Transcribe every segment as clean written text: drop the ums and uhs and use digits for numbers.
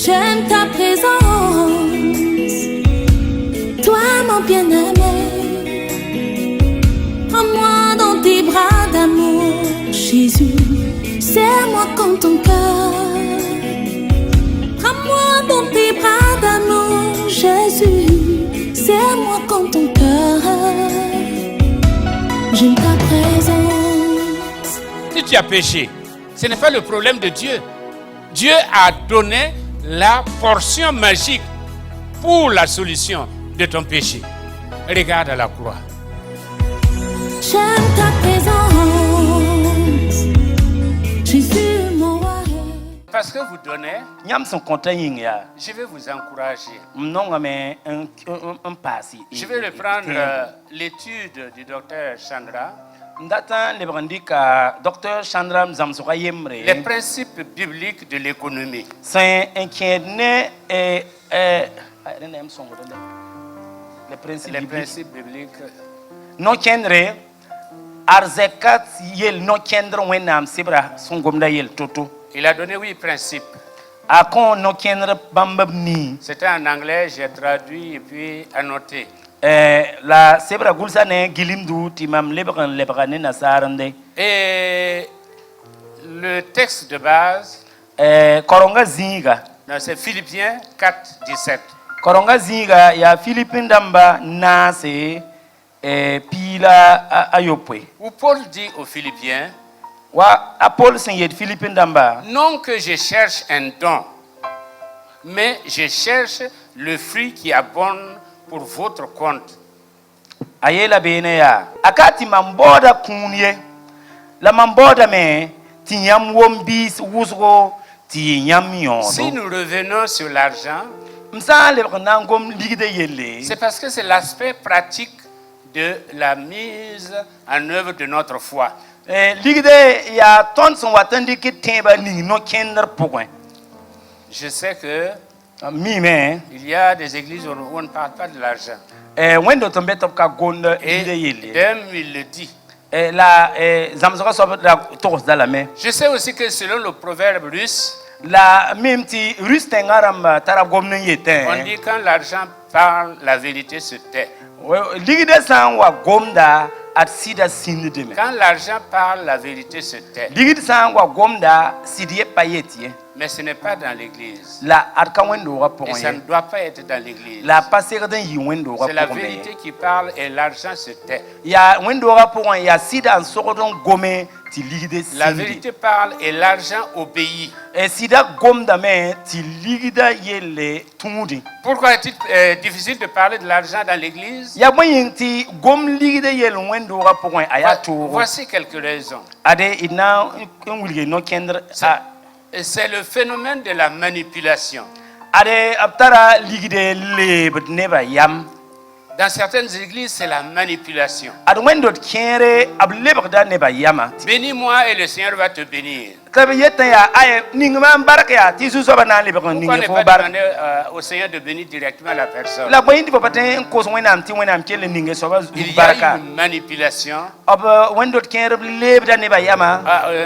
J'aime ta présence, toi mon bien-aimé. Prends-moi dans tes bras d'amour, Jésus. Serre-moi comme ton cœur. Prends-moi dans tes bras d'amour, Jésus. Serre-moi comme ton cœur. J'aime ta présence. Si tu as péché, ce n'est pas le problème de Dieu. Dieu a donné la portion magique pour la solution de ton péché. Regarde à la croix. J'aime ta présence, Jésus mon roi. Parce que vous donnez, je vais vous encourager. Je vais reprendre l'étude du docteur Chandra. Les principes bibliques de l'économie. Les principes bibliques. No kendre arzekat yel no kendre wenam sebra sungomda yel toto. Il a donné 8 principes. Akon no kendre bambabni. C'était en anglais, j'ai traduit et puis annoté. La sebra gulsane gilimdu timam lebran nasarande. Et le texte de base, koronga zinga. c'est Philippiens 4, 17. Koronga zinga ya Philippine damba nase pila ayopwe. Où Paul dit aux Philippiens, Wa Paul singed Philippine damba. non que je cherche un don, mais je cherche le fruit qui abonde pour votre compte. Ayela bene ya akati mamboda kunye la mamboda me tinyam wombis wusgo tinyam yondo. Si nous revenons sur l'argent, c'est parce que c'est l'aspect pratique de la mise en œuvre de notre foi. Je sais que il y a des églises où on ne parle pas de l'argent. Et Dem, il le dit. Je sais aussi que selon le proverbe russe, on dit quand l'argent parle, la vérité se tait. Quand l'argent parle, la vérité se tait. Mais ce n'est pas dans l'église. Et ça ne doit pas être dans l'église. C'est la vérité qui parle et l'argent se tait. La vérité parle et l'argent obéit. Pourquoi est-il difficile de parler de l'argent dans l'église? Voici quelques raisons. C'est le phénomène de la manipulation. Dans certaines églises, c'est la manipulation. Bénis-moi et le Seigneur va te bénir. Pourquoi ne pas demander au Seigneur de bénir directement la personne? Il y a une manipulation,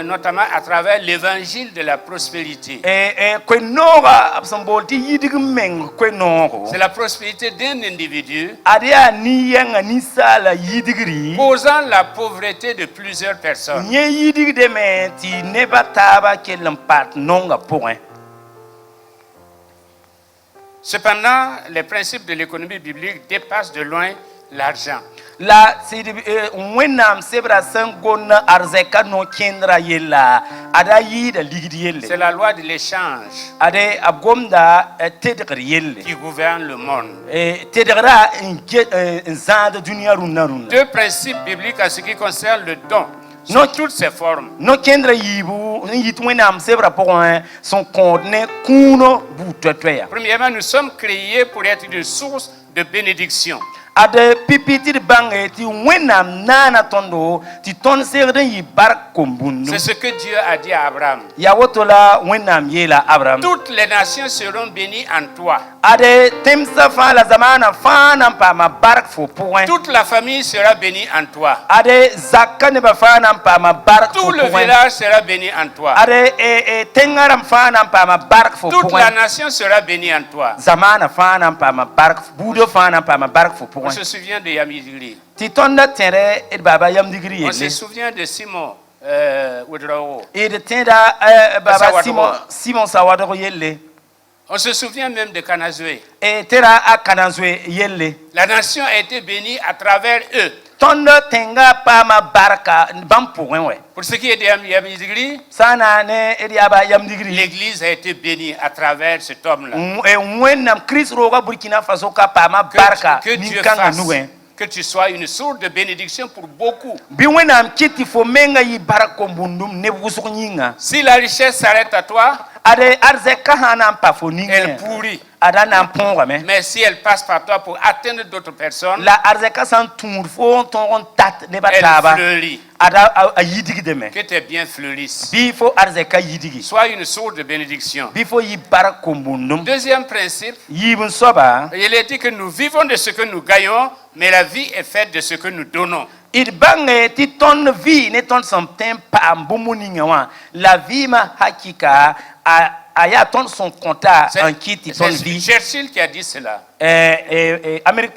notamment à travers l'évangile de la prospérité. C'est la prospérité d'un individu posant la pauvreté de plusieurs personnes. Cependant, les principes de l'économie biblique dépassent de loin l'argent. C'est la loi de l'échange qui gouverne le monde. Deux principes bibliques en ce qui concerne le don. Sous toutes ses formes. Premièrement, nous sommes créés pour être une source de bénédiction. C'est ce que Dieu a dit à Abraham. Toutes les nations seront bénies en toi. ade temsa fa la zamana fa nan pa ma bark fo point. Toute la famille sera bénie en toi. Ade zakka ne ba fa nan pa ma bark fo Tout le point. village sera béni en toi. Ade tengaram fa nan pa ma bark fo Toute la point. nation sera bénie en toi. Zamana fa nan pa ma bark budo fa nan pa ma bark fo On point. se souvient de Yamidiri. Ti tonda tere et baba yam digri On se yele. souvient de Simon Ouedraogo. Et de tenda baba Simon Sawadoro yele. On se souvient même de Kanazoué. Et tera a kanazwe yele. La nation a été bénie à travers eux. Tonda tenga pa ma barka bam point ouais. Pour ce qui est de Yamidiri, Sana ne et yaba yam digri. l'église a été bénie à travers cet homme-là. Et wenam Chris roga Burkina Faso ka pa ma barka Que Dieu ninkanga fasse nuwe. que tu sois une source de bénédiction pour beaucoup. Bi wenam kiti fo menga yi barako mbundum ne busu nyinga. Si la richesse s'arrête à toi, Ade arzeka hana pa fo ninga. elle pourrit. Ada na ponga me. Mais si elle passe par toi pour atteindre d'autres personnes, La arzeka san tour fo ton tat ne elle bataba. fleurit. Ada a yidigi de me. Que tes biens fleurissent. Bi fo arzeka yidigi. Sois une source de bénédiction. Bi fo yi barako mbundum. Deuxième principe, Yibun soba. il est dit que nous vivons de ce que nous gagnons, mais la vie est faite de ce que nous donnons. Il bange ti ton vie ne ton son tempa mbumuninga wa. La vie ma hakika aya ton son compta en kiti ton C'est vie. Churchill qui a dit cela. Amérique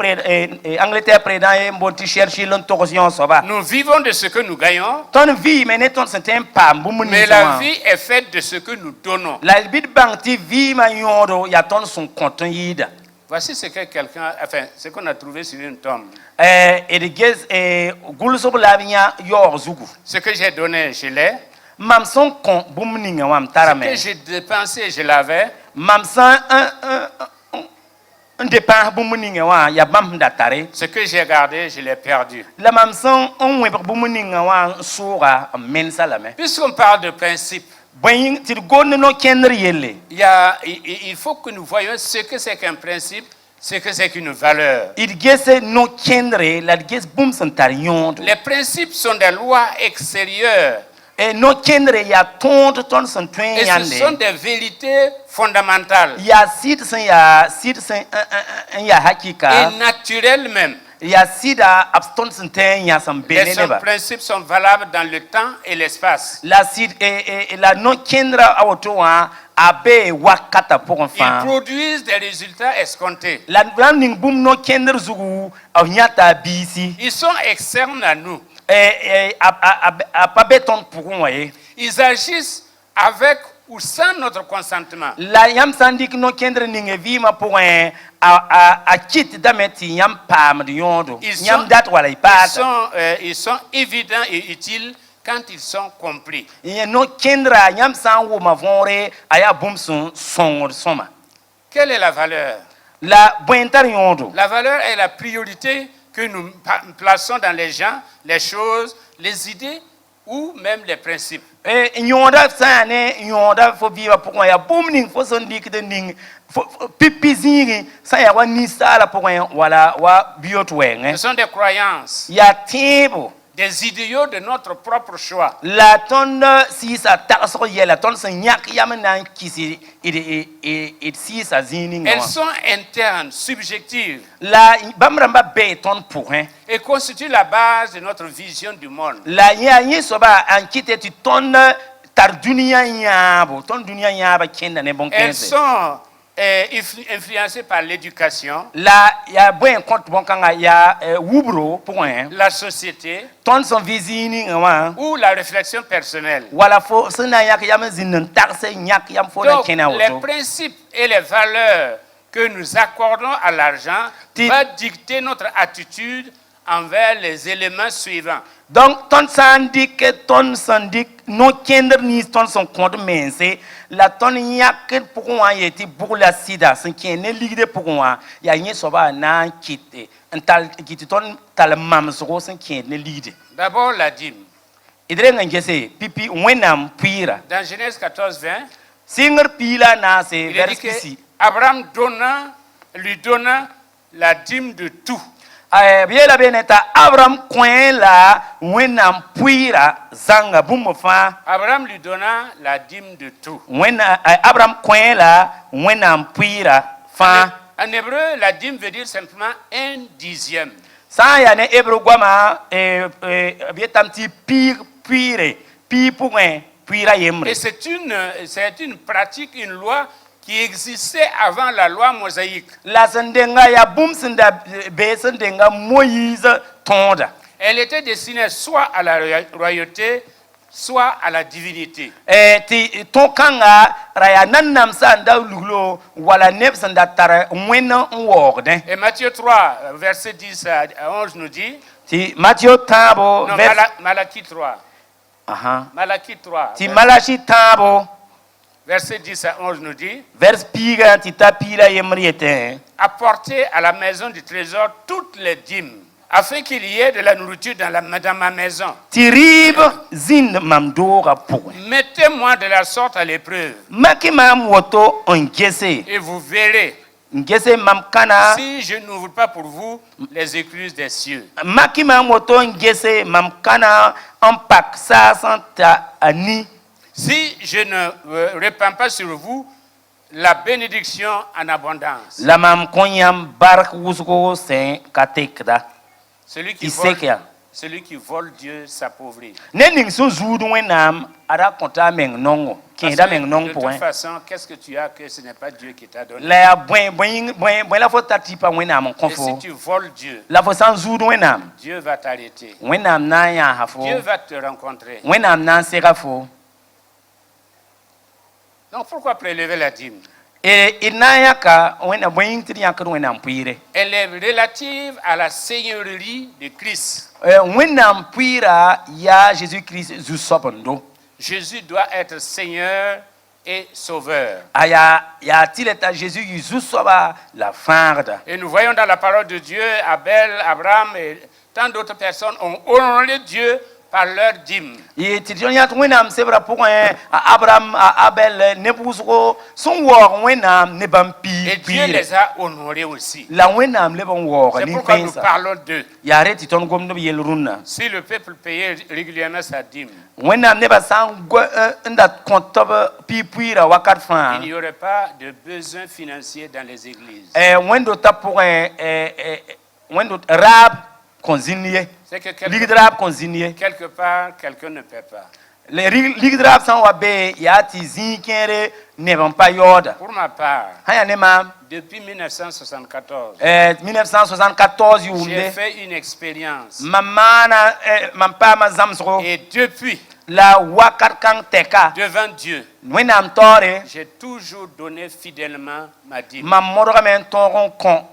Angleterre président et mboti chercher l'ontosion soba. Nous vivons de ce que nous gagnons, Ton vie mais ne ton son tempa mais mbumuninga la wa. vie est faite de ce que nous donnons. La bit bang ti vie ma yondo ya ton son compte yida. Voici ce que quelqu'un, enfin, ce qu'on a trouvé sur une tombe. Et de gez gulso lavinya yor zugu. Ce que j'ai donné, je l'ai. Mam son kon bumuninga wa Ce mtarame. que j'ai dépensé, je l'avais. Mam san un dépend bumuninga wa ya bam datare. Ce que j'ai gardé, je l'ai perdu. La mam san on we bumuninga wa sura men salame. Puisqu'on parle de principe, Boyin ti gonne no kenri yelle. il faut que nous voyions ce que c'est qu'un principe, ce que c'est qu'une valeur. Il gese no kenre la gese bum san tarion. Les principes sont des lois extérieures Et no kenre ya tonte ton san twen et ce sont yande. des vérités fondamentales Ya sit san ya hakika. et naturelles même. Ya sida abston san ten ya san Les benene. principes sont valables dans le temps et l'espace. La sid et la no kendra awotoa abe wakata pour Ils enfant. produisent des résultats escomptés. La running boom no kender zugu au nyata bisi. Ils sont externes à nous. A pas béton pour moi. Ils agissent avec ou sans notre consentement. La yam sandik no kendre ninge vima pour a kit dameti yam pam de yondo. Yam dat wala ipata. Ils sont évidents et utiles quand ils sont compris. Y no kendra yam san wo mavonre aya boom son soma. Quelle est la valeur? La buentar yondo. La valeur est la priorité que nous plaçons dans les gens, les choses, les idées ou même les principes. Yonda sane yonda fo viva pour ya boom ning fo son dik de ning pipi zingi sa ya wa ni sala pour wala wa biotwe Ce sont des croyances, ya tibo des idéaux de notre propre choix. la tonda si sa taso yela ton sa nyak yam nan kisi et si sa zini Elles sont internes, subjectives la bamramba be ton pour et constituent la base de notre vision du monde. la ya soba an kite ti ton tar dunia nyabo ton dunia nyaba kenda ne bon Elles kense sont influencées par l'éducation, la ya buen compte bon kanga ya wubro point la société ton son visini wa ou la réflexion personnelle. wala fo sina yak yam zinin taxe nyak yam fo na Donc, kena les woto principes et les valeurs que nous accordons à l'argent vont dicter notre attitude envers les éléments suivants. donc ton sandik no kender ni ton son compte mense la ton yak pour wa yeti pour la sida sin kene ligde pour wa ya nye soba na kite ental kiti ton tal mam so sin kene ligde D'abord, la dîme. idre ngese pipi wenam puira Dans Genèse 14, 20, singer pila na se il est dit vers que ici Abraham lui donna la dîme de tout. biela beneta Abraham coin la wenam puira zanga bumofa Abraham lui donna la dîme de tout. when Abraham coin la wenam puira fa En hébreu, la dîme veut dire simplement 1/10. sa ya ne hébreu gwama bietam ti pire point pira yemre. Et c'est une pratique, une loi qui existait avant la loi mosaïque. La sendenga ya bum senda be sendenga Moïse tonda. Elle était destinée soit à la royauté, soit à la divinité. Ti tonkanga raya nannam sanda lulo wala neb sanda tara wena worde. Et Matthieu 3, verset 10 à 11 nous dit, Ti Matthieu tabo non, vers Malachie 3, Malachie 3, ti Malachi tabo verset 10 à 11 nous dit, vers piga ti tapila yemriete. apportez à la maison du trésor toutes les dîmes, afin qu'il y ait de la nourriture dans ma maison. Ti rib zin mamdora pour. Mettez-moi de la sorte à l'épreuve, Maki mam woto ongese. et vous verrez Ngese mam kana. si je n'ouvre pas pour vous les écluses des cieux. Maki mam woto ngese mam kana ampak sa santa ani. Si je ne répands pas sur vous la bénédiction en abondance. La mam konyam bark wusko sen katekda. Celui qui vole Dieu s'appauvrit. Nening so zudu wenam ara konta meng nongo. Parce Kinda que meng nong de point. toute façon, qu'est-ce que tu as que ce n'est pas Dieu qui t'a donné? La bwen la fo tatipa wenam Et si konfo. tu voles Dieu, La fo san zudu wenam. Dieu va t'arrêter. Wenam na ya hafo. Dieu va te rencontrer. Wenam na serafo. Donc pourquoi prélever la dîme? Inayaka wena bwen triyanka wenam puire. Elle est relative à la seigneurie de Christ. Wenam puira ya Jésus-Christ zu sobondo. Jésus doit être Seigneur et Sauveur. Aya ya tileta Jésus zu soba la farda. Et nous voyons dans la parole de Dieu, Abel, Abraham et tant d'autres personnes ont honoré Dieu par leur dîme. Et tidionyat wenam sebra pour Abraham Abel nebusko son wor wenam ne bampi. Et Dieu les a honorés aussi. La wenam le bon wor C'est ni pourquoi nous pensa. parlons d'eux. Yare titon gomno yel runna. Si le peuple payait régulièrement sa dîme, Wenam ne ba sang nda kontoba pi puira wakat fa. il n'y aurait pas de besoin financier dans les églises. Wendo tapo wendo rab konzinye. C'est que Ligue rab konzinye. quelque part, quelqu'un ne paie pas. Les ligue rab san wabe yati zinkere ne vont pas yoda. Pour ma part, Haya ne ma depuis 1974, 1974 j'ai yumde. fait une expérience. Mamana mampa mazamsro Et depuis, la wakat kang teka. devant Dieu, Wenam tore j'ai toujours donné fidèlement ma dîme. mam modra men toron kon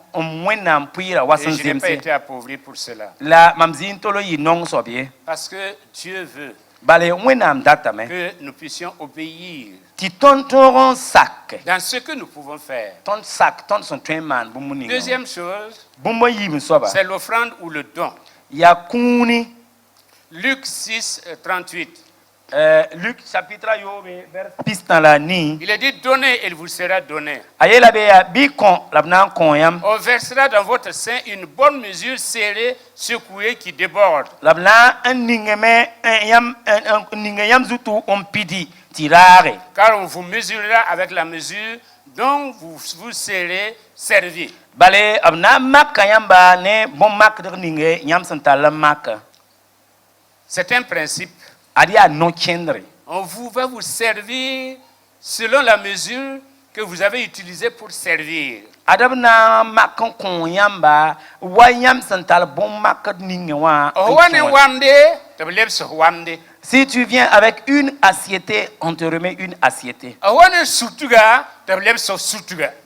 wenam puira Et wasan je n'ai pas zemse. été appauvri pour cela. La mamzin tolo yi nong sobie. Parce que Dieu veut Bale wenam data me. que nous puissions obéir Ti ton toron sak. dans ce que nous pouvons faire. Ton sak ton son train man bumuni. Deuxième chose, Bumbo yim soba. c'est l'offrande ou le don. Ya kuni Luc 6, 38. Luc chapitre yo vers pistan la ni. Il est dit, donnez et il vous sera donné. Ayela be ya bi kon labna kon yam. On versera dans votre sein une bonne mesure serrée, secouée, qui déborde. Labna un ningeme yam ningayam zutu on pidi tirare. Car on vous mesurera avec la mesure dont vous vous serez servi. Bale abna makka yamba ne bon mak de ninge yam santala makka. C'est un principe. Adia no kendre. On va vous servir selon la mesure que vous avez utilisée pour servir. Adabna makon kon yamba wayam santal bon mak ninge wa. Si tu viens avec une assiette, on te remet une assiette.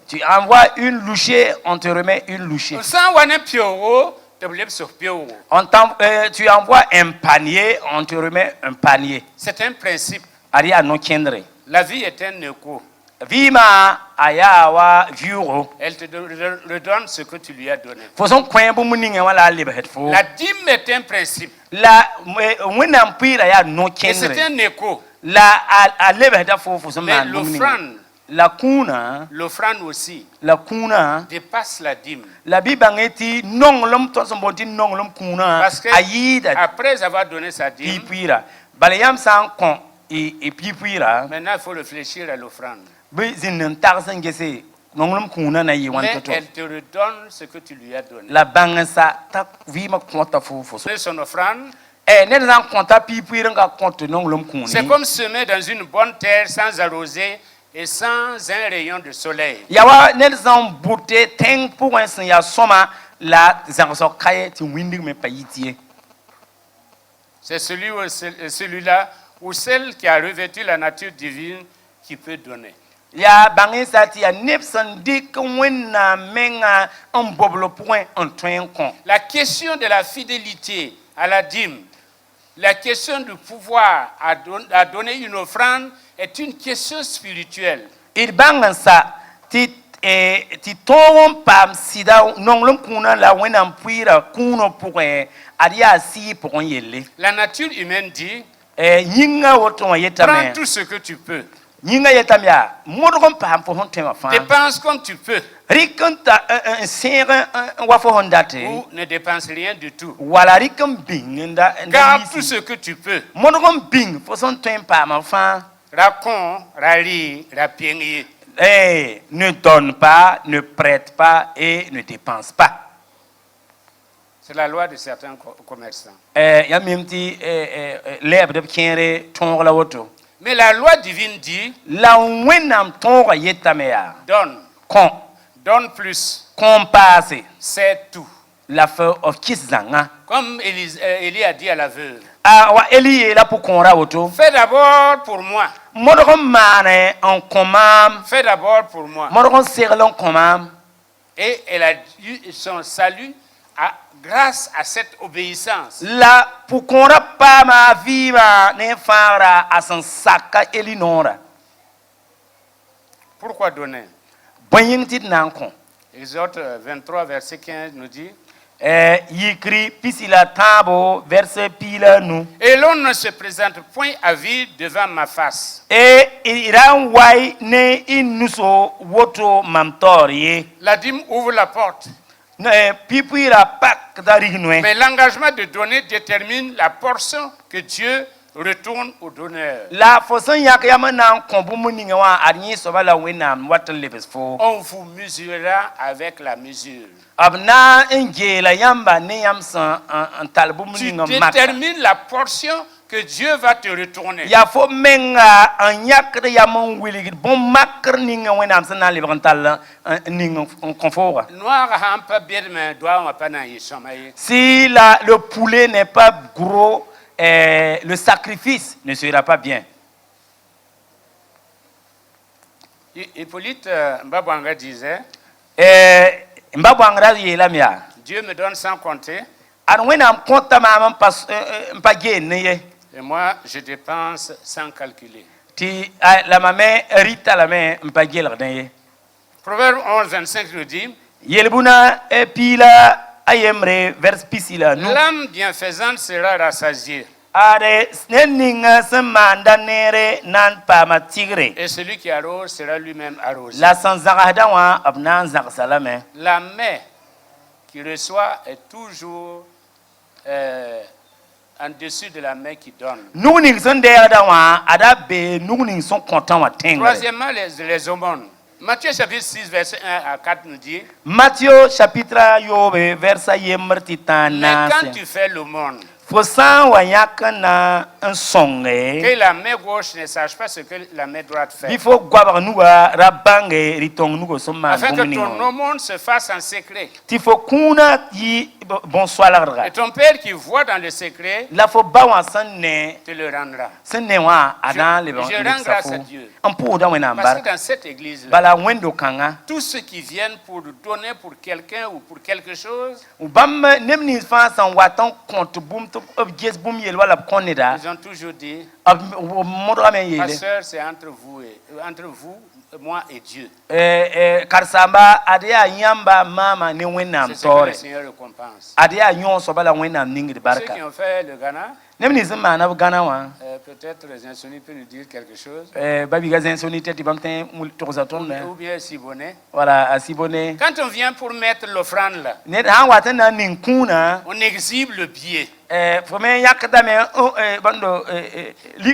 Tu envoies une louchée, on te remet une louchée. Tu envoies un panier, on te remet un panier. C'est un principe. Aria no kendre. La vie est un écho. Vima ayawa viuro. Elle te redonne ce que tu lui as donné. Façon coin bu muninga wala libet fo. La dîme est un principe. La wenam pira ya no Et c'est kendre. un écho. La a libet da fo façon Mais man. l'offrande aussi La kuna dépasse la dîme. la bibangeti nonglom ton son boti nonglom kuna Parce que ayida après avoir donné sa dîme, pipira. Balayam san kon et pipira. maintenant il faut réfléchir à l'offrande. Bi zin tarsan gese nonglum kuna na yi wan mais toto elle te redonne ce que tu lui as donné. la bansa ta vi ma konta fofo so Son offrande, ne zan konta pipi nga konta nonglum kuni c'est comme semer dans une bonne terre sans arroser et sans un rayon de soleil. yawa ne zan bute teng pour un ya soma la zan so kaye ti windig me payitie C'est celui-là ou celle qui a revêtu la nature divine qui peut donner. ya bangisa ti ya nepsan dik wenna menga en boblo point en train kon La question de la fidélité à la dîme, la question du pouvoir à donner une offrande est une question spirituelle. il bangansa ti towon pam sida nonglum kuna la wenna puira kuno point adia si pour yelle La nature humaine dit, yinga woto prends yetame tout ce que tu peux, yinga yetamya modon pam pour hon tema fa dépense comme tu peux rikanta un sere wafo hondate ou ne dépense rien du tout. wala rikam bing Garde tout ce que tu peux. modon bing for son tempa ma fa Racon, rali, rapiengi. ne donne pas, ne prête pas et ne dépense pas. C'est la loi de certains commerçants. Ya memti leb de kere tonga la woto. Mais la loi divine dit, La wenam tonga yetamea. donne, donne plus, Compasse. c'est tout. La feu of kisanga. Comme Élie a dit à la veuve, Wa Eli la pour konra woto. fais d'abord pour moi, Modon mane en commam. fais d'abord pour moi. Modon serlon commam. Et elle a eu son salut grâce à cette obéissance. La pour konra pa ma viva ne fara asan saka elinora. Pourquoi donner? Boyin tit nankon. Exode 23, verset 15 nous dit, Yikri pisila tabo verset pila nu. et l'on ne se présente point à vide devant ma face. Iran wai ne inuso woto mamtorie. La dîme ouvre la porte. Pipira pak darignoe. Mais l'engagement de donner détermine la portion que Dieu retourne au donneur. La façon yakayama na kombu muninga wa arni sobala wena watal leves fo. On vous mesurera avec la mesure. Abna engela yamba ne yamsan en talbu Tu muninga mak. détermines la portion que Dieu va te retourner. Ya fo menga an yakre yamon wili bon makr ninga wena amsan na lebrantal ninga confort. Noir a un peu bien mais doit on pas na yishomaye. Si le poulet n'est pas gros, le sacrifice ne sera pas bien. Hippolyte Mbabwanga disait, Dieu me donne sans compter. Et moi, je dépense sans calculer. Proverbe 11, 25 nous dit, l'âme bienfaisante sera rassasiée. Et celui qui arrose sera lui-même arrosé. La main qui reçoit est toujours en dessus de la main qui donne. Troisièmement, les aumônes. Matthieu chapitre 6, verset 1 à 4 nous dit, Matthieu chapitre verset 1 mais quand tu fais l'aumône, que la main gauche ne sache pas ce que la main droite fait. Afin que ton aumône se fasse en secret. Et ton Père qui voit dans le secret te le rendra. Je rends grâce à Dieu. Parce que dans cette église-là, tous ceux qui viennent pour donner pour quelqu'un ou pour quelque chose, ils ont toujours dit, pasteur, c'est entre vous, moi et Dieu. C'est ce que le Seigneur récompense. Ceux qui ont fait le Ghana, peut-être les insoumis peuvent nous dire quelque chose. Ou bien Siboney. Quand on vient pour mettre l'offrande là, on exhibe le pied. Premier yakdame bando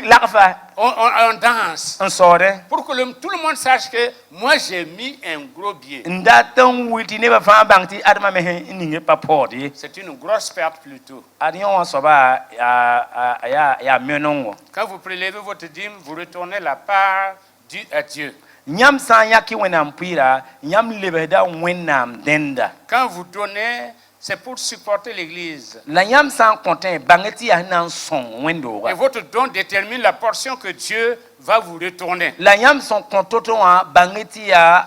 l'agfa On danse. un sore. Pour que tout le monde sache que moi j'ai mis un gros billet. Ndaton wulti ne ba fa bangti adma me ninge pa podi. C'est une grosse perte plutôt. Adion soba ya menongo. Quand vous prélevez votre dîme, vous retournez la part due à Dieu. Nyam san yaki wenam pira, nyam lebeda wenam denda. Quand vous donnez, c'est pour supporter l'église. La nyam san content bangeti ya nan son wendo. Et votre don détermine la portion que Dieu va vous retourner. La nyam son contoto wa bangeti ya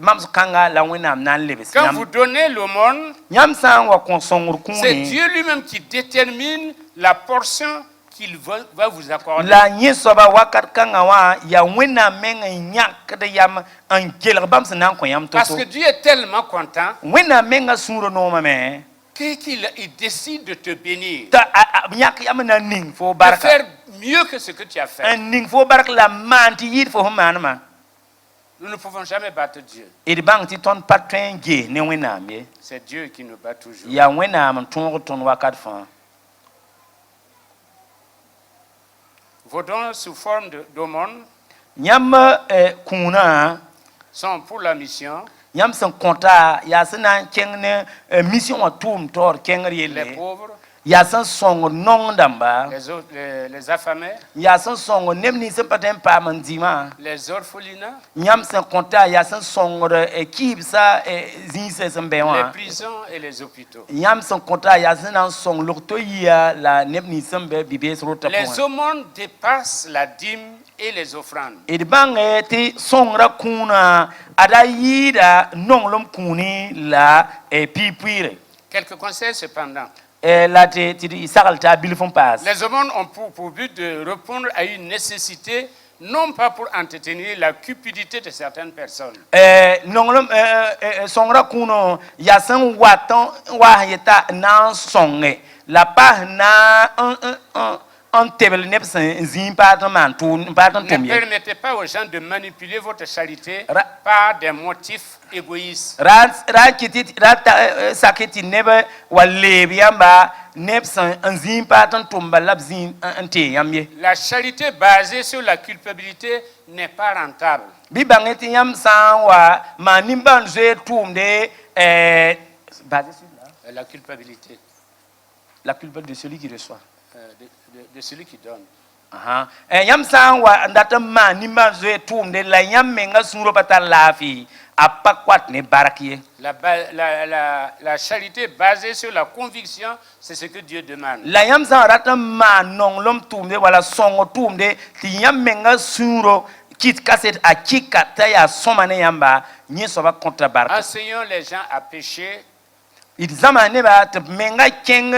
mamsu kanga la wenam nan lebes. Quand vous donnez l'aumône, Nyam san wa konsongur c'est kuni. Dieu lui-même qui détermine la portion qu'il va vous accorder. La nye soba wakat kanga wa ya wenam menga nyak de yam an gelg bam sanan ko yam Parce toto. que Dieu est tellement content Wenam menga suro no mame. qu'il décide de te bénir, Ta nyak yam na ning fo de baraka. faire mieux que ce que tu as fait. Un ning fo baraka la manti yid fo manama. Nous ne pouvons jamais battre Dieu. Et bang ti ton patren ge ne wenam ye. C'est Dieu qui nous bat toujours. Ya wenam ton wakat fan. Vos dons sous forme d'aumône Nyam kuna sont pour la mission, nyam san konta ya sanan kengne mission wa tum tor kengri les le. pauvres, Ya san song non damba. les affamés, Ya san song nemni san paten pa mandima. les orphelinats, Nyam san konta ya san song ekip sa zinse san les bewa. prisons et les hôpitaux. Nyam san konta ya san song lokto ya la nemni san be bibes rota Les point. aumônes dépassent la dîme et les offrandes. Et bang ti songra kuna ada yida nonglom kuni la pipire. Quelques conseils cependant. La ti sagalta bilfon pass. Les aumônes ont pour but de répondre à une nécessité, non pas pour entretenir la cupidité de certaines personnes. Nonglom songra kuno ya san watan wa yeta nan songe la pa na un table nepsen zin patan man tun patan Ne tomye. permettez pas aux gens de manipuler votre charité Ra- par des motifs égoïstes. Ra kiti ra saketi nebe walebi yamba nepsen zin patan tomba lab zin ante yamye. La charité basée sur la culpabilité n'est pas rentable. Bi bangeti yam san wa manimban je tumde basé sur La culpabilité la culpabilité de celui qui reçoit. de celui qui donne. Yam san wa ndata manimban je tumde la yam menga suro pata lafi apakwat ne barakie. La charité basée sur la conviction, c'est ce que Dieu demande. La yam san rata manong lom tumde wala songo tumde ti yam menga suro kit kaset akika ta ya somane yamba nye soba kontra baraka. Enseignons les gens à pécher It zamane ba te menga keng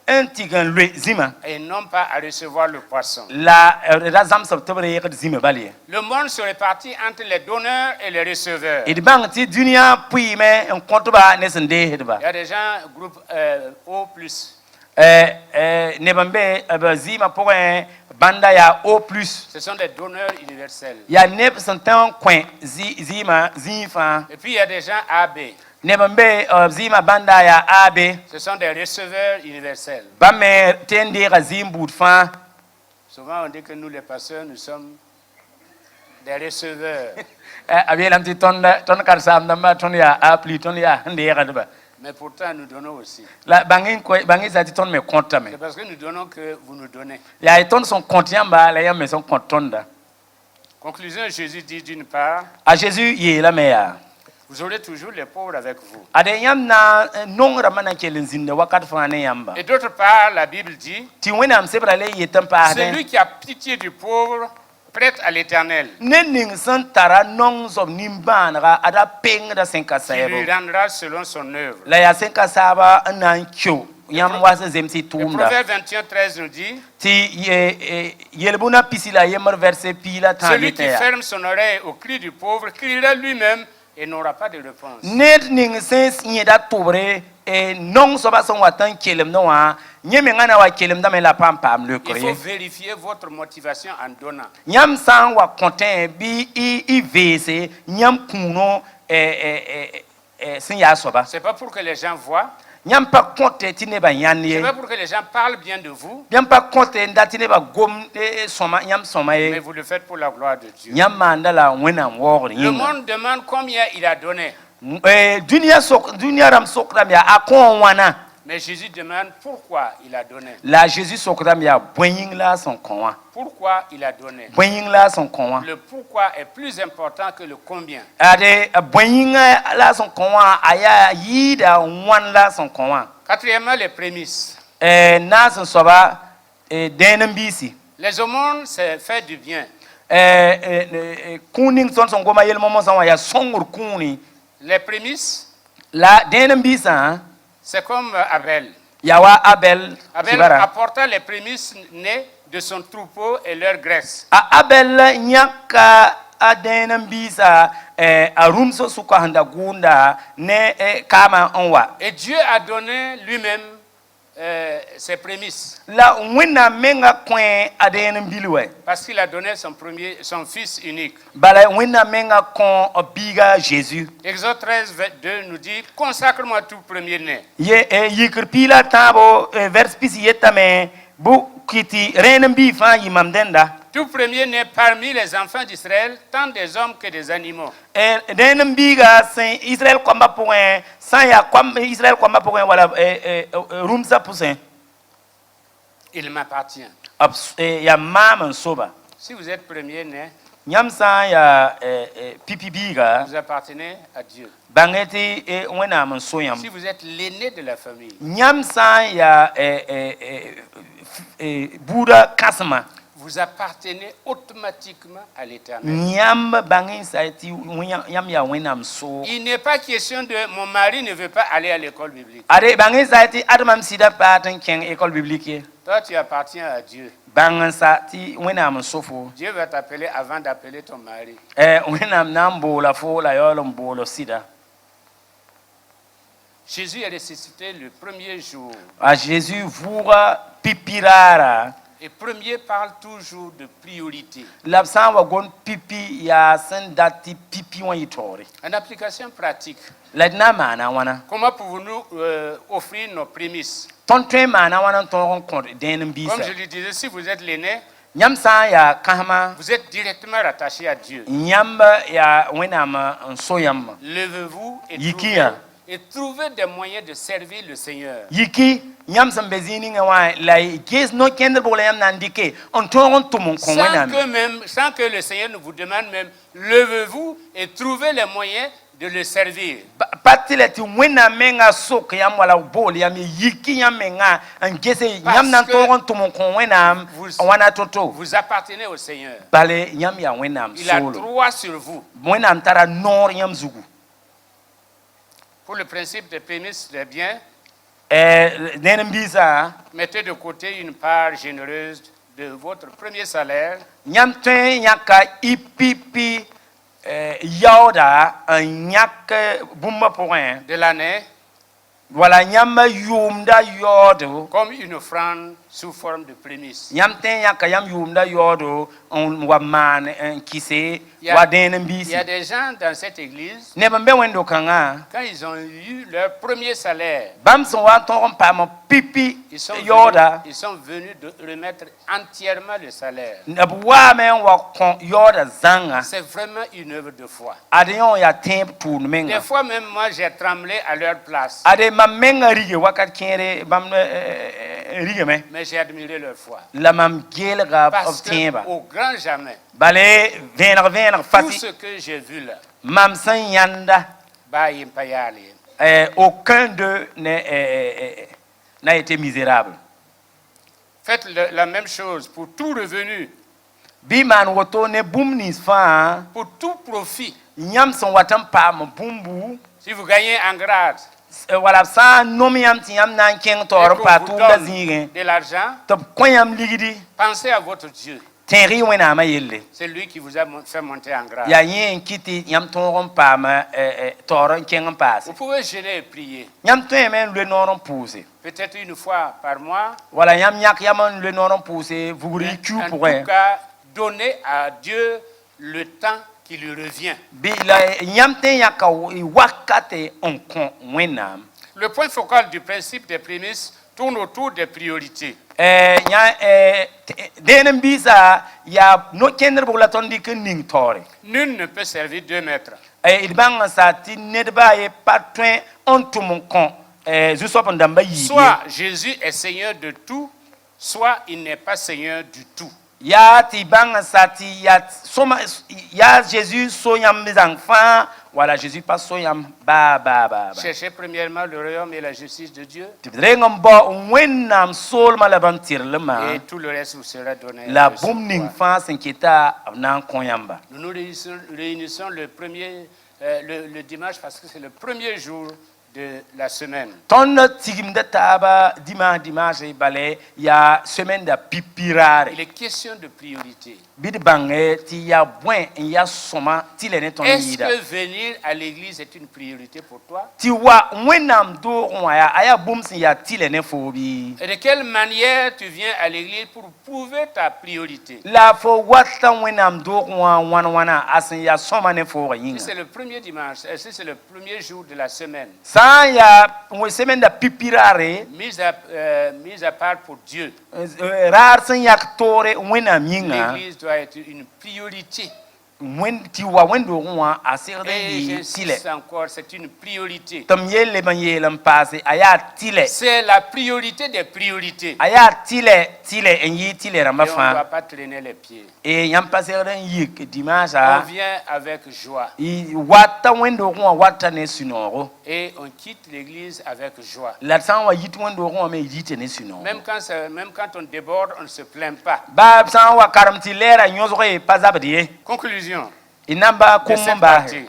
antigan lwe zima. et non pas à recevoir le poisson. La razam septembre yek zima balie. Le monde se répartit entre les donneurs et les receveurs. It bang ti dunia pui me en kontra ba nesende hedba. Il y a des gens groupe O+. Nebambe zima poe banda ya O+. Ce sont des donneurs universels. Ya neb santan coin zima zifa. Et puis il y a des gens AB. Nebambe zima banda ya AB. Ce sont des receveurs universels. Bame tende razim boutfan. Souvent on dit que nous les pasteurs, nous sommes des receveurs. Abielam ti ton karsam damba ton ya appli ton ya hande gadba. Mais pourtant nous donnons aussi. La bangin ko bangin sa ti ton me compte me. C'est parce que nous donnons que vous nous donnez. Ya ton son compte yamba la yam me son compte tonda. Conclusion, Jésus dit d'une part, A Jésus ye la meya. vous aurez toujours les pauvres avec vous. Ade yam na nongra mana kelen zinde wakat fane yamba. Et d'autre part, la Bible dit, Ti wenam sebra le yetam pa celui qui a pitié du pauvre prête à l'Éternel, Nening san tara nong som nimbanra ada peng da senka qui lui sebo. rendra selon son œuvre. La ya senka saba nan kyo. Yam wasa zemsi Le tumda. Proverbe 21:13 nous dit, Ti yelbuna pisila yemar verset pila celui qui tanete. ferme son oreille au cri du pauvre criera lui-même et n'aura pas de réponse. Ned ning sens nyeda tobre non soba son watan kelem no wa nyeme ngana wa kelem da me la pam pam le Il faut koye. vérifier votre motivation en donnant. Nyam san wa content bi I vese nyam kuno sin ya soba. C'est pas pour que les gens voient, Nyam pa compte tine ba C'est yanni. pas pour que les gens parlent bien de vous, Nyam pa compte ndatine ba gom soma nyam soma mais e. vous le faites pour la gloire de Dieu. Nyam mandala wena wor Le yinga. monde demande combien il a donné. Dunia ram sokram ya akon wana. Mais Jésus demande pourquoi il a donné. La Jésus sokram ya boying la son konwa. Pourquoi il a donné. Boying la son konwa. Le pourquoi est plus important que le combien. Ade boying la son konwa aya yida wan la son konwa. Quatrièmement, les prémices. Na son soba denembisi. Les aumônes, c'est faire du bien. Kuning son goma yel momo son ya songur kuni. Les prémices, La denembisa c'est comme Abel. yawa Abel Abel kibara. apporta les prémices nées de son troupeau et leur graisse. Abel nyaka adenembisa arumso suka handa gunda ne kama onwa. Et Dieu a donné lui-même ses prémices. La wina menga kwen adenembiliwe. Parce qu'il a donné son fils unique. Bala wina menga kon biga Jésus. Exode 13, 2 nous dit, consacre-moi tout premier-né. Ye yikirpila tabo vers pisi yetame bu kiti renembi fa yimamdenda. Tout premier-né parmi les enfants d'Israël, tant des hommes que des animaux. Renembiga saint Israël kwamba point sans ya kwamba Israël kwamba point wala rumsa poussin. Il m'appartient. Ya mama soba. Si vous êtes premier-né, Nyamsa ya pipibiga vous appartenez à Dieu. bangeti wena mansoyam. Si vous êtes l'aîné de la famille, Nyamsa ya Buddha kasma. vous appartenez automatiquement à l'Éternel. Nyam bangin saiti nyam ya wena mso. Il n'est pas question de mon mari ne veut pas aller à l'école biblique. Are bangin saiti adamam sida paten ken école biblique. Toi, tu appartiens à Dieu. Bangan sati wena msofo. Dieu va t'appeler avant d'appeler ton mari. Wena nambo la fo la yolo mbolo sida. Jésus est ressuscité le premier jour. A Jésus voura pipirara. Et premier parle toujours de priorité. L'absent wa gon pipi ya sen dati pipi wan yitori. En application pratique, Ladna mana wana. comment pouvons-nous offrir nos prémices? Tontre mana wana ton compte denem bisa. Comme je le disais, si vous êtes l'aîné, Nyamsa ya kahama. vous êtes directement rattaché à Dieu. Nyamba ya wenama soyam. Levez-vous Yikia. et trouvez des moyens de servir le Seigneur. Yiki nyam sambezini ngawa la kes no kender bola yam nandike on ton tumon kon wenam. Sans que le Seigneur ne vous demande même, levez-vous et trouvez les moyens de le servir. Patileti wena menga sok yam wala bol yam yiki yam menga ngese yam nan ton tumon kon wenam wana toto. Vous appartenez au Seigneur. Bale yam ya wenam Il a solo. droit sur vous. Wenam tara nor yam zugu. Pour le principe des prémices des biens, Nenembisa mettez de côté une part généreuse de votre premier salaire nyam twen nyaka ipipi yauda nyak bumba point de l'année wala nyam yumda yodo comme une offrande sous forme de prémices. nyam ten nyaka yam yumda yodo on wa man kise wa denembisi. Il y a des gens dans cette église, Ne bambe wendo kanga quand ils ont eu leur premier salaire, bam son wa ton pa mo pipi ils sont venus de remettre entièrement le salaire. Nabwa men wa kon yoda zanga C'est vraiment une œuvre de foi. adion ya temp tour menga Des fois même moi j'ai tremblé à leur place, ade mamenga rige wakat kere bam rige me mais j'ai admiré leur foi. la mam gelga Parce of tiemba qu'au grand jamais, bale vener tout fati ce que j'ai vu là, mam san yanda aucun d'eux n'a été misérable. faites la même chose pour tout revenu, Biman woto ne bumnis fa pour tout profit. nyam son watam pa mo bumbu Si vous gagnez en grade wala sa nom yam ti yam nan ken et tor pa qu'on tu vous da donne zingen de l'argent, to koyam ligidi pensez à votre Dieu. tenri wena ma yelle C'est lui qui vous a fait monter en grade. ya yin kiti yam ton pa ma tor ken passe Vous pouvez jeûner et prier. yam to men le noron pousser Peut-être une fois par mois. wala yam nyak yam le noron pousser vuguri ku En pour tout cas, donnez à Dieu le temps qui lui revient. bi la yam ten yakka wakate on kon wenam Le point focal du principe des prémices tourne autour des priorités. Denen bisa ya no kender bugla ton dik ning tore. Nul ne peut servir 2 maîtres. Il bang sa ti nedba e patwen onto mon kon. Soit Jésus est Seigneur de tout, soit il n'est pas Seigneur du tout. Ya ti bang sa ti ya soma ya Jésus soyam mes enfants. Voilà, Jésus pas soyam ba. Cherchez premièrement le royaume et la justice de Dieu. Et tout le reste vous sera donné. La booming fan s'inquiéta nan koyamba. Nous nous réunissons le dimanche parce que c'est le premier jour de la semaine. Ton tigim de taba dimanche balé ya semaine de pipirare. Il est question de priorité. Bid bangé ti ya buen ya soma ti lene ton yida. Est-ce que venir à l'église est une priorité pour toi? Ti wa wenam do ya aya boom si ya ti lene fobi. Et de quelle manière tu viens à l'église pour prouver ta priorité? La fo wata wenam do wana asin ya soma ne fo yinga. Si c'est le premier dimanche, si c'est le premier jour de la semaine. Ya une semaine de pipirare mise à part pour Dieu. L'église doit être une priorité. Et j'insiste encore, c'est une priorité. C'est la priorité des priorités. Et on ne doit pas traîner les pieds. On vient avec joie. Et on quitte l'église avec joie. Même quand on déborde, on ne se plaint pas. Conclusion de cette partie.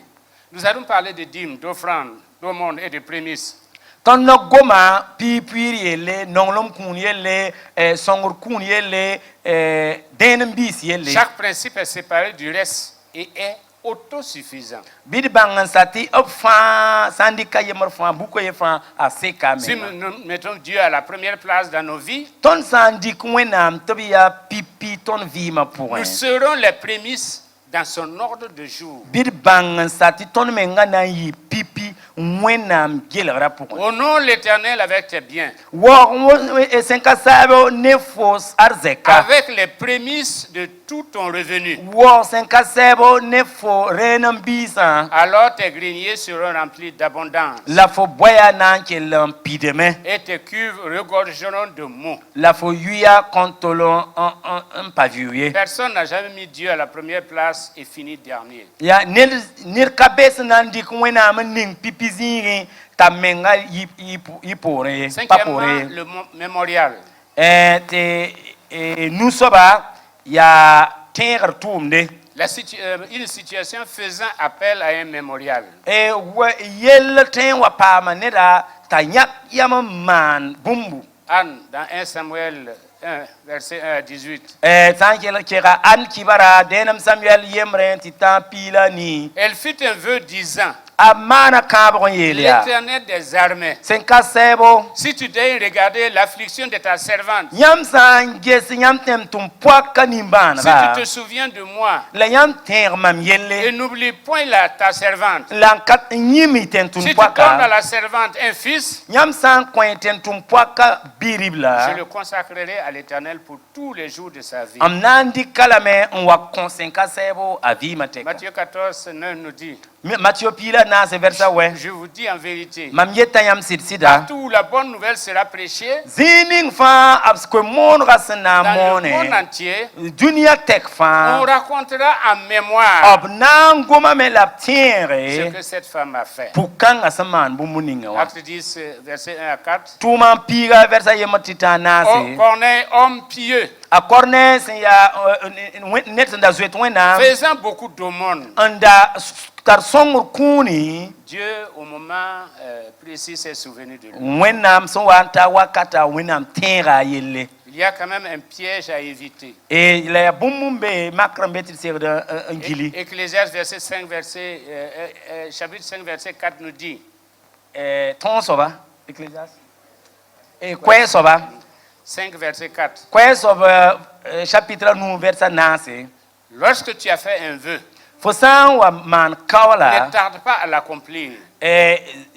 Nous allons parler de dîmes, d'offrandes, d'aumônes et de prémices. Chaque principe est séparé du reste et est autosuffisant. Si nous mettons Dieu à la première place dans nos vies, nous serons les prémices dans son ordre de jour. Honore l'Éternel avec tes biens, avec les prémices de tout ton revenu. Alors tes greniers seront remplis d'abondance et tes cuves regorgeront de mots. Personne n'a jamais mis Dieu à la première place et fini dernier. Cinquièmement, le mémorial. Une situation faisant appel à un mémorial. Anne, dans 1 Samuel 1, verset 1 à 18. Elle fit un vœu disant: L'Éternel des armées, si tu daignes regarder l'affliction de ta servante, si tu te souviens de moi et n'oublie point ta servante, si tu donnes à la servante un fils, je le consacrerai à l'Éternel pour tous les jours de sa vie. Matthieu 14, 9 nous dit: je vous dis en vérité, partout où la bonne nouvelle sera prêchée, dans le monde entier, on racontera en mémoire ce que cette femme a fait. Acte 10, verset 1 à 4. Corneille, homme pieux, faisant beaucoup d'aumônes, Dieu, au moment précis, s'est souvenu de lui. Il y a quand même un piège à éviter. Ecclésiaste verset 5, chapitre 5, verset 4 nous dit: 5, verset 4. Lorsque tu as fait un vœu, ne tarde pas à l'accomplir.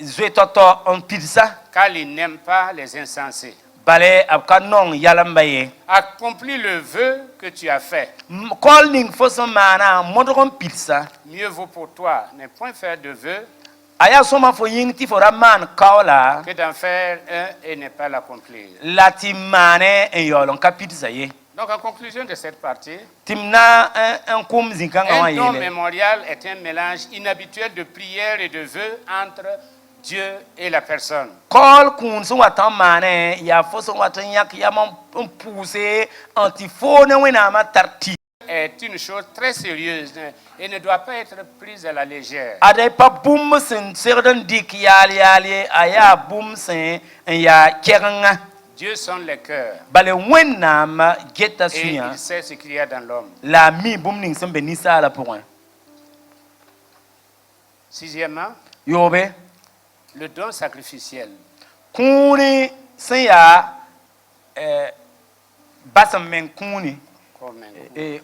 zoe toto on pilsa car il n'aime pas les insensés. bale abka non yalambaye Accomplis le vœu que tu as fait. kol ning foso mana modron pilsa Mieux vaut pour toi ne point faire de vœu aya soma fo yingti fo raman kawla que d'en faire un et ne pas l'accomplir. lati mane en yolon ka pilsa ye Donc en conclusion de cette partie, timna un kum zinkanga wa un don yele mémorial est un mélange inhabituel de prières et de vœux entre Dieu et la personne. kol kun so watan mane ya foso watan yak ya man pousser antifone wena ma tarti Est une chose très sérieuse et ne doit pas être prise à la légère. ade pa bum sen serdan dik yali aya bum sen ya keranga Dieu sonde les cœurs bale wennam geta et sunya il sait ce qu'il y a dans l'homme. la mi bum ning sembe ni sala pour un Sixièmement, yobe le don sacrificiel. kuni sen ya basam men kuni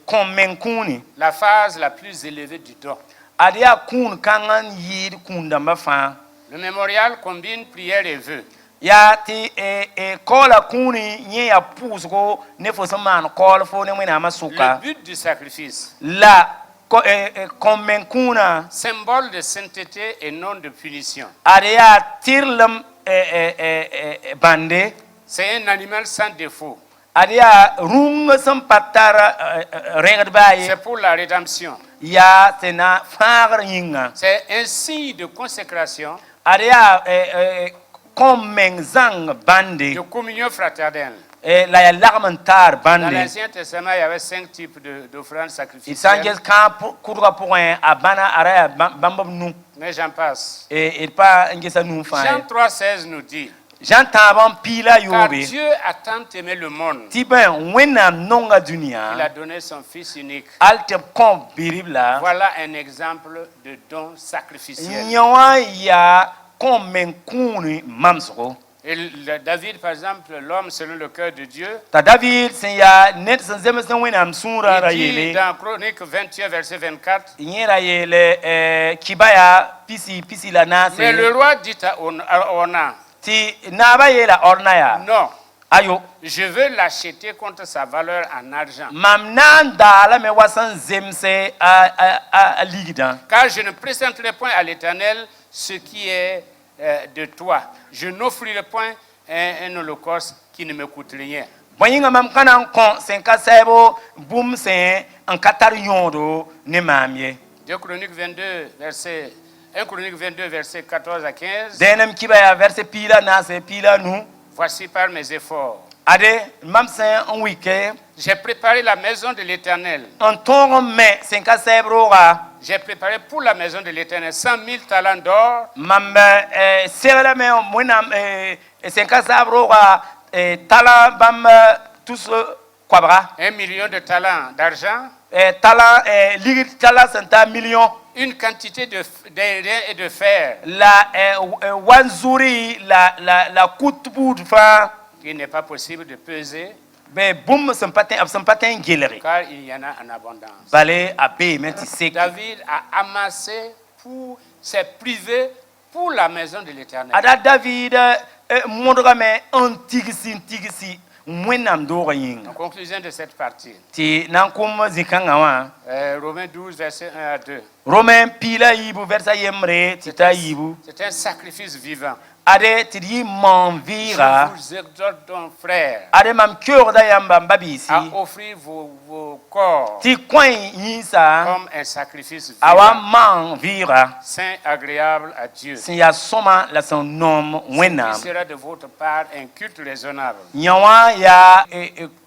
kon men kuni La phase la plus élevée du don. ade ya kun kangan yid kunda mafa Le mémorial combine prière et vœux. ya ti kola kuni nye ya pusgo ne fo saman kol fo ne wena Le masuka but du sacrifice, la kon men kuna symbole de sainteté et non de punition. ade ya tirlam bande C'est un animal sans défaut. ade ya rung sam patara regad baye C'est pour la rédemption. ya tena fagar yinga C'est un signe de consécration, ade ya kon men zang bande de communion fraternelle. la ya lagmantar Dans bande l'Ancien Testament, il y avait 5 types d'offrandes isanges sacrificielles. kan kurga point abana araya bambam nu Mais j'en passe. et pas ngesa nu Jean fa 3,16 nous dit, j'entends ban pila car yobe Dieu a tant aimé le monde tiben wena nonga qu'il a dunia donné son Fils unique. alte kon biribla Voilà un exemple de don sacrificiel. nyawa ya kon men kuni mamsgo Et David, par exemple, l'homme selon le cœur de Dieu, ta david sen ya net sen zeme sen wena amsura ra il dit yele dans Chronique 21, verset 24, nyera yele kibaya pisi la mais le nase roi dit à Ornan, ti naba yela ornaya non, ayo je veux l'acheter contre sa valeur en argent, mam nan dala me wasan zemse a ligidan car je ne présenterai point à l'Éternel ce qui est de toi. Je n'offrirai point un holocauste qui ne me coûte rien. boyinga mam kanan kon sen ka sebo bum sen en katar yondo ne mamye 2 Chroniques 22, verset 1 Chronique 22, verset 14 à 15. denem kibaya verse pila na se pila nu Voici par mes efforts. ade mam sen en wike J'ai préparé la maison de l'Éternel. en ton me sen ka sebro ga J'ai préparé pour la maison de l'Éternel 100 000 talents d'or, mam serla me monam sen ka sabro ga tala bam tous kwabra 1 million de talents d'argent, tala ligit tala senta million une quantité d'airain et de fer la wanzuri la kutbud fa qu'il n'est pas possible de peser, be bum sampatin geleri car il y en a en abondance. bale abe meti sek David a amassé pour ses privés pour la maison de l'Éternel. ada david modra me antigisi mwenam do yin En conclusion de cette partie, ti nankum zikanga wa Romains 12, verset 1 à 2. romain pila yibu versa yemre tita yibu C'est un sacrifice vivant. ade ti manvira Je vous exhorte donc, frères, ade mam cœur da yamba babisi à offrir vos corps ti coin yinsa comme un sacrifice awa vivant, manvira saint, agréable à Dieu. sin ya soma la son nom Il wenam sera de votre part un culte raisonnable. nyawa ya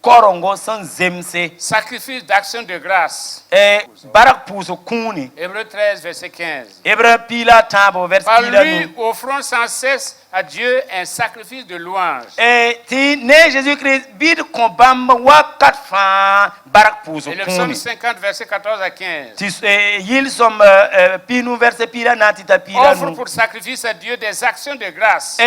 korongo san zemse Sacrifice d'action de grâce. barak puso kuni Hébreux 13, verset 15. hebra pila tabo vers Par pila lui, nu offrons sans cesse à Dieu un sacrifice de louange. ti ne jésus christ bid ko bamba wakat fa barak puso Et le psaume kuni 50, verset 14 à 15. ti yil som pinu verse pila na tita pila Offre nu pour sacrifice à Dieu des actions de grâce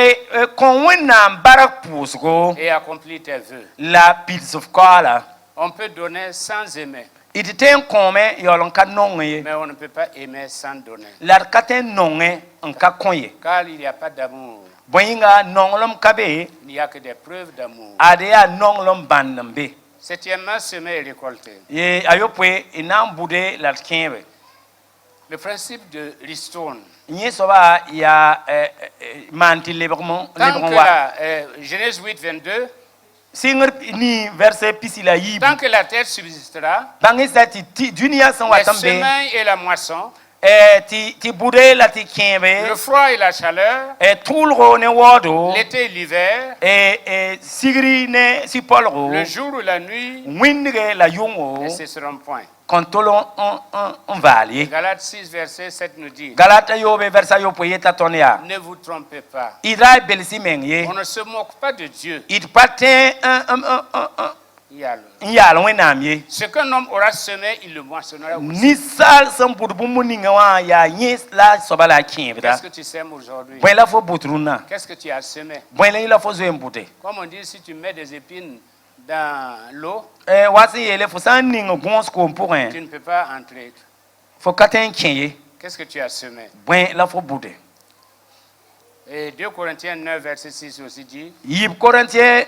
kon wenam barak puso go et accomplis tes vœux. la pils of kala On peut donner sans aimer. Il était un commun, il y a un cas non. Mais on ne peut pas aimer sans donner. L'arcatin non, un cas conye. Car il n'y a pas d'amour. Boyinga non l'homme cabé, Il n'y a que des preuves d'amour. adea non l'homme bandambe. Septièmement, semer et récolter. Et ayopwe, inam boudé l'arquin. Le principe de Ristone. N'y soba, il y a manti librement. Tant que la, Genèse 8, 22, Singer ni verset pisila yib. tant que la terre subsistera, Bangisati dunia san les watambe. semailles et la moisson, Ti boudé la ti kienbe. le froid et la chaleur, Tout le ro ne wado. l'été et l'hiver, Sigri ne si polro. le jour ou la nuit, Windre la yungo. ne cesseront point. Contolon en vallée. Galates 6, verset 7 nous dit, Galata yobe versa yopoyeta tonia. ne vous trompez pas. Ira belsimenye. On ne se moque pas de Dieu. Il patin yal wenamye. Ce qu'un homme aura semé, il le moissonnera aussi. Ni sal san budbu muninga wa ya nyes la sobala kienbra. Qu'est-ce que tu sèmes aujourd'hui? Bon la fo butruna. Qu'est-ce que tu as semé? Bon la fo zo embute. Comme on dit, si tu mets des épines dans l'eau, Wasi yele fo san ninga gons ko pour un. tu ne peux pas entrer. Fo katen kienye. Qu'est-ce que tu as semé? Bon la fo bude. Et 2 Corinthiens 9, verset 6 aussi dit, Yib Corinthien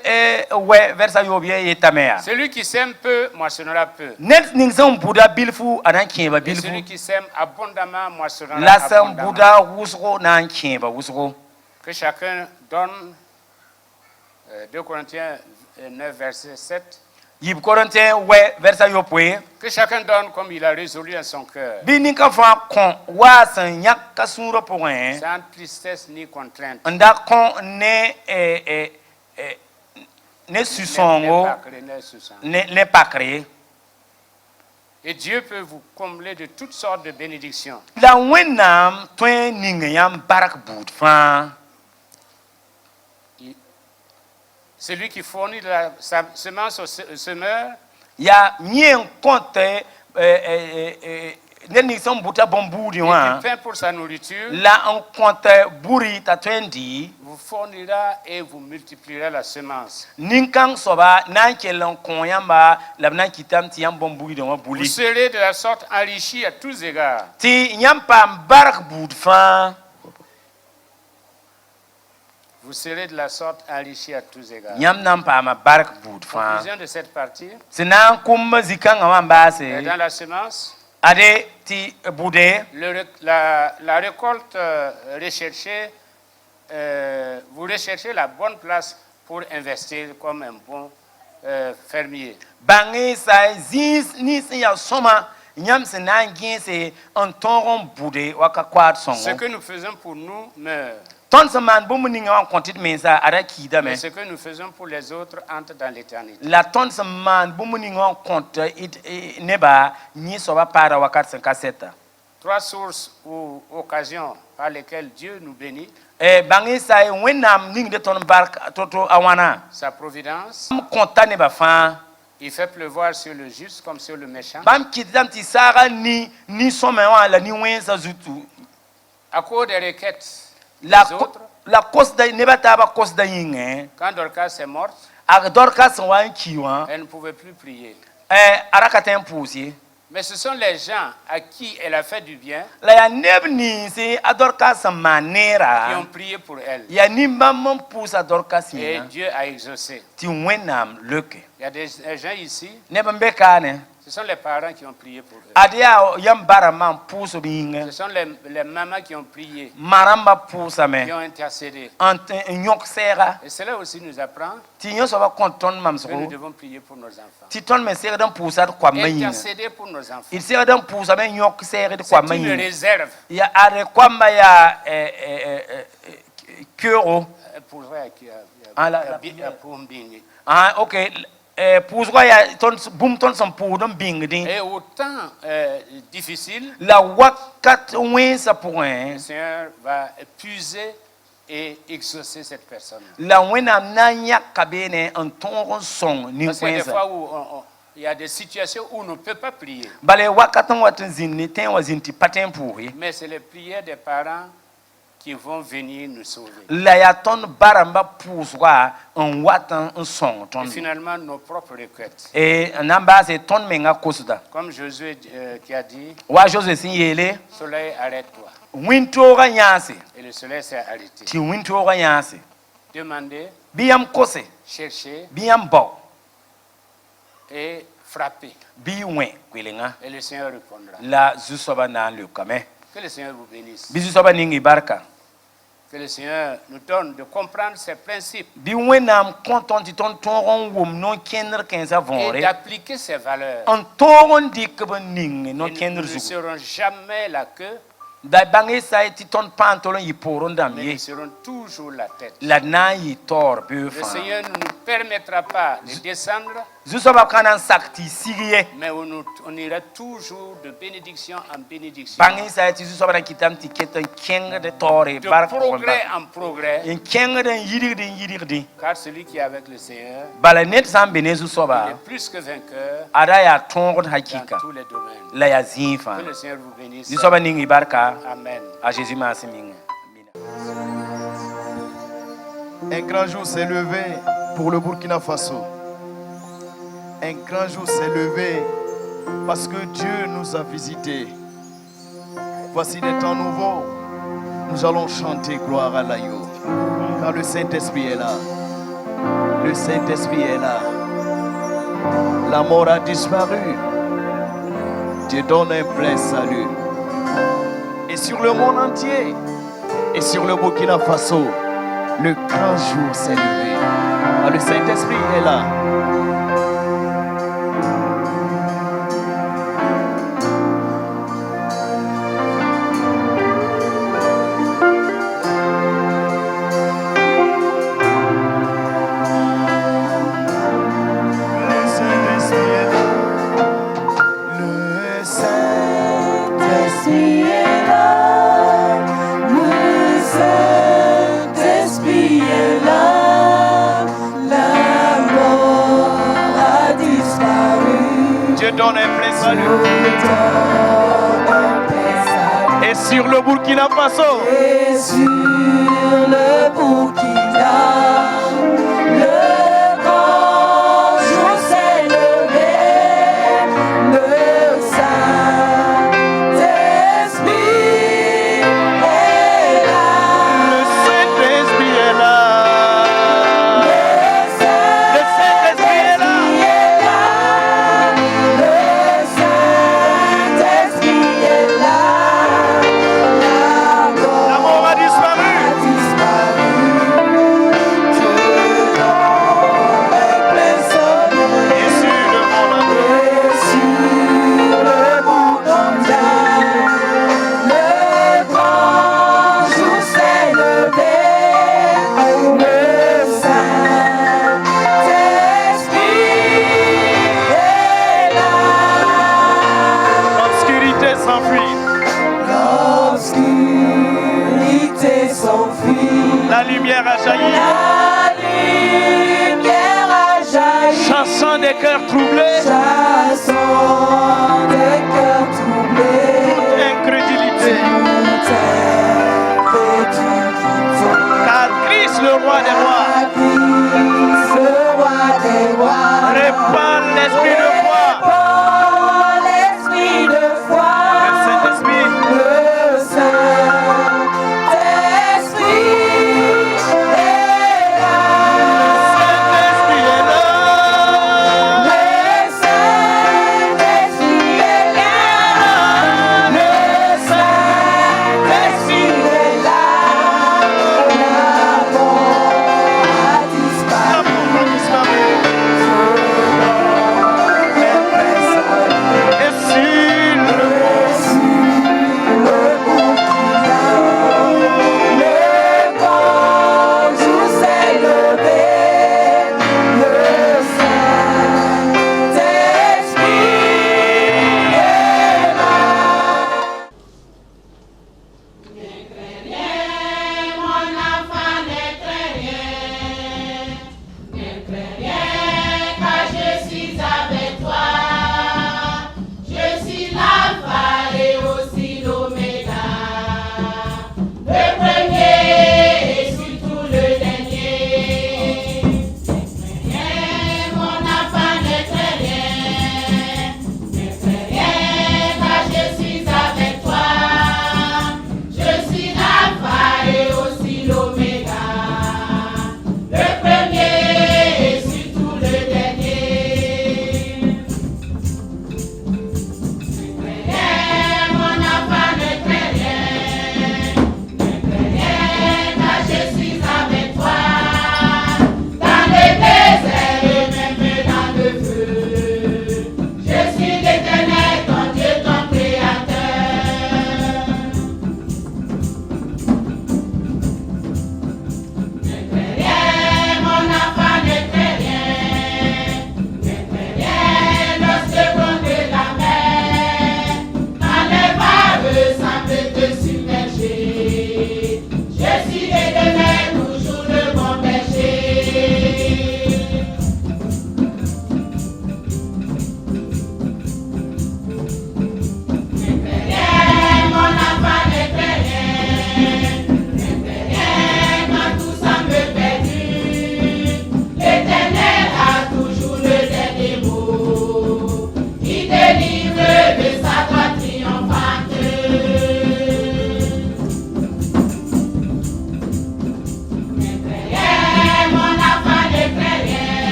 ouais versa yobie yetamea. celui qui sème peu moissonnera peu. Net ning san buda bilfu anan kienba Et bilfu. celui qui sème abondamment moissonnera La san abondamment. buda wusro nan kienba wusro. Que chacun donne, 2 Corinthiens 9, verset 7, Yib Corinthien ouais versa yopwe. que chacun donne comme il a résolu en son cœur, Bini ka fa kon wa san yak ka sunro pour un. sans tristesse ni contrainte. Nda kon ne N'est susongo pas créé, n'est sous-sang. ne pas créé. Et Dieu peut vous combler de toutes sortes de bénédictions. La wenam twen ningayam barak bout fa. Celui qui fournit de la semence au semeur, Ya mien compte ne ni son buta bombudi et wa. du pain pour sa nourriture, La on compte buri ta twendi. vous fournira et vous multipliera la semence. Ninkang soba nan kelon konyamba labna kitam ti yam bombudi de wa Vous buli. serez de la sorte enrichis à tous égards. Ti yam pam barak bout fa. Vous serez de la sorte enrichis à tous égards. Yam nam pam barak bout fa. Conclusion de cette partie. Sinan kum zikanga wambase. Dans la semence, Ade ti boudé. la récolte recherchée, vous recherchez la bonne place pour investir comme un bon fermier. Bangi sa zis ni se ya soma nyam se nan gense en toron boudé waka kwat Ce songo. que nous faisons pour nous meurt. Ton se man bu muninga en kontit mensa ara kida me. Mais ce que nous faisons pour les autres entre dans l'éternité. La ton se man bu muninga en compte neba ni soba para wakat 57. 3 sources ou occasions par lesquelles Dieu nous bénit: Bangi sa wenam ning de ton bark toto awana. sa providence, Am konta ne ba fa. il fait pleuvoir sur le juste comme sur le méchant. Bam kitam ti sara ni soma wa la ni wensa zutu. À cause des requêtes La des autres, la cause de ne ba ta ba cause de yinge. quand Dorcas est morte, Ak Dorcas wan kiwa. elle ne pouvait plus prier. Arakaten pousi. Mais ce sont les gens à qui elle a fait du bien La ya nebni si Dorcas qui ont manera. prié pour elle. Ya nimba mon pousa Dorcas Et ya. Dieu a exaucé. Ti wenam leke. Il y a des gens ici, Neba mbekane. ce sont les parents qui ont prié pour eux. Adia yam baraman pouso binge. Ce sont les mamans qui ont prié, Maramba pousa qui me. ont intercédé. Ante nyok sera. Et cela aussi nous apprend Ti nyo soba konton que nous mamsro. devons prier pour nos enfants. Ti ton me sera dan pousa kwa mayinga. Intercéder pour nos enfants. Il sera dan pousa me nyok sera kwa C'est une mayinga. réserve Ya are kwamba ya kyoro. pour Ah, la pour mbingi. Ah, ok. Pousa ya ton boom ton son pou don bing din. Et au temps difficile, La wakat wensa pour un. le Seigneur va puiser et exaucer cette personne. La wena nanya kabene en ton son ni Parce qu'il y a des wensa. fois où il y a des situations où on ne peut pas prier. Bale wakaton watin zinni ten wazinti paten pour. Mais c'est les prières des parents qui vont venir nous sauver. La ya ton baramba pousoa un watan un son ton. Et finalement, nos propres requêtes. Et namba c'est ton menga kosuda. Comme Josué qui a dit, Wa José sinyele soleil, arrête-toi. wintoga nyase. Et le soleil s'est arrêté. Ti wintoga nyase. Demandez, Biam kose, cherchez biam bo, et frappez. bi wen kwelenga. Et le Seigneur répondra. La zusoba na le kame. Que le Seigneur vous bénisse. Bizusoba ningi barka. Que le Seigneur nous donne de comprendre ces principes Bi wenam konton ti ton toron wom non kender kenza et vonre. d'appliquer ces valeurs. En toron dikbe ning Et non nous kender ne zugo. serons jamais la queue, Da bangi sa ti ton pantolon yi poron dam mais ye. nous serons toujours la tête. La na yi tor Le bufa. Seigneur ne nous permettra pas de descendre, Zusoba kanan sakti sigiye. mais on ira toujours de bénédiction en bénédiction, Bangi sa ti zusoba na kitam ti ketan kenge de tore de barka. progrès en progrès, En kenge de yirigdi. car celui qui est avec le Seigneur, Bala net sam bene il zusoba. est plus que vainqueur Ada ya tongon dans hakika. tous les domaines. La ya zinfa. Que le Seigneur vous bénisse. Zusoba ningi barka. Amen. A Jésus merci mingi. Un grand jour s'est levé pour le Burkina Faso. Un grand jour s'est levé parce que Dieu nous a visités. Voici des temps nouveaux. Nous allons chanter gloire à l'agneau. Car le Saint-Esprit est là. Le Saint-Esprit est là. La mort a disparu. Dieu donne un plein salut. Et sur le monde entier, et sur le Burkina Faso, le grand jour s'est levé. Ah, le Saint-Esprit est là. Le Saint-Esprit est là. Le Saint-Esprit est là. Saint-Esprit est là, la mort a disparu. Dieu donne un plein salut. Et sur le Burkina Faso, Et sur le Burkina, le grand jour s'est levé, le Saint-Esprit est là. le Saint-Esprit est là. Le Saint-Esprit est là. Le Saint-Esprit est là. La mort a disparu. Et sur le monde entier, Le grand jour s'est levé. Le Saint-Esprit est là. l'obscurité s'enfuit. L'obscurité s'enfuit. La lumière a jailli. La lumière a jailli. Chassant des cœurs troublés. Chassant des cœurs troublés. Incrédulité. Car Christ, le roi des rois, Christ, le roi des rois, répand l'esprit de foi. répand l'esprit de foi. Le Saint-Esprit, Le Saint-Esprit est là. Saint-Esprit est là. Le Saint-Esprit est là. Le Saint-Esprit est là. La mort a disparu. La mort a disparu.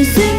Jésus